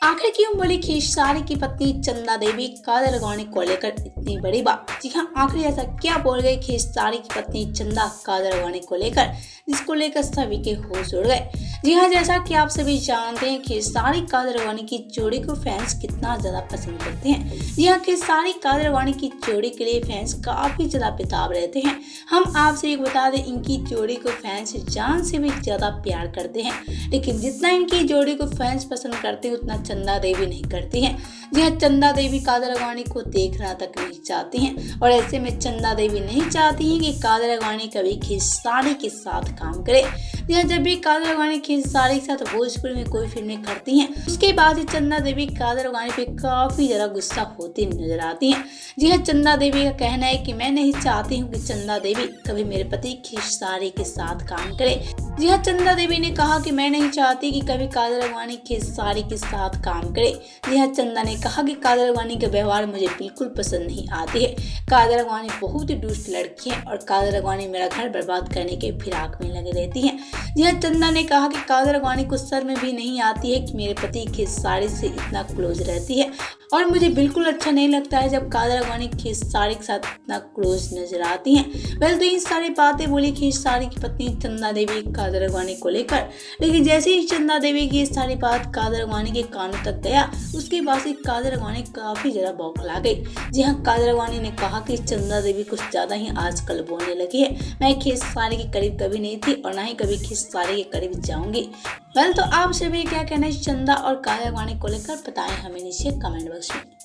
आखिर क्यों बोली खेसारी की पत्नी चंदा देवी काजल लगाने को लेकर इतनी बड़ी बात। जी हाँ, आखिर ऐसा क्या बोल गई खेसारी की पत्नी चंदा काजल लगाने को लेकर, जिसको लेकर सभी के होश उड़ गए। जी हाँ, जैसा कि आप सभी जानते हैं खेसारी काजल लगाने की जोड़ी को फैंस कितना ज्यादा पसंद करते हैं। जी हाँ, खेसारी काजल लगाने की जोड़ी के लिए फैंस काफी ज्यादा बेताब रहते हैं। हम आपसे एक बता दें, इनकी जोड़ी को फैंस जान से भी ज्यादा प्यार करते हैं, लेकिन जितना इनकी जोड़ी को फैंस पसंद करते हैं उतना चंदा देवी नहीं करती हैं। जी हाँ, चंदा देवी काजल अडवाणी को देखना तक नहीं चाहती हैं, और ऐसे में चंदा देवी नहीं चाहती हैं कि काजल अडवाणी कभी खेसारी के साथ काम करे। जी हाँ, जब भी काजल अडवाणी खेसारी के साथ भोजपुरी में कोई फिल्में करती हैं, उसके बाद ही चंदा देवी काजल अडवाणी पे काफी ज्यादा गुस्सा होती नजर आती हैं। जी हाँ, चंदा देवी का कहना है कि मैं नहीं चाहती हूँ कि चंदा देवी कभी मेरे पति खेसारी के साथ काम करे। जी हाँ, चंदा देवी ने कहा कि मैं नहीं चाहती कि कभी काजल अडवाणी खेसारी के साथ काम करे। जी हाँ, चंदा ने कहा कि काजल अडवाणी का व्यवहार मुझे बिल्कुल पसंद नहीं आती है। काजल अडवाणी बहुत ही दुष्ट लड़की है और काजल अडवाणी मेरा घर बर्बाद करने के फिराक में लगी रहती है। जी हाँ, चंदा ने कहा कि काजल अडवाणी को शर्म में भी नहीं आती है कि मेरे पति खेसारी से इतना क्लोज रहती है, और मुझे बिल्कुल अच्छा नहीं लगता है जब काजल अडवाणी खेसारी के साथ इतना क्लोज नजर आती हैं। वेल, तो इन सारी बातें बोली खेसारी की पत्नी चंदा देवी काजल अडवाणी को लेकर, लेकिन जैसे ही चंदा देवी की ये सारी बात काजल अडवाणी के कानों तक गया, उसके बाद से काजल अडवाणी काफी ज्यादा बौखला गई। जी हाँ, काजल अडवाणी ने कहा कि चंदा देवी कुछ ज्यादा ही आजकल बोलने लगी है। मैं खेसारी के करीब कभी नहीं थी और ना ही कभी खेसारी के करीब जाऊंगी। वेल, तो आप सभी क्या कहना है चंदा और काजल अडवाणी को लेकर, बताएं हमें नीचे कमेंट बॉक्स में।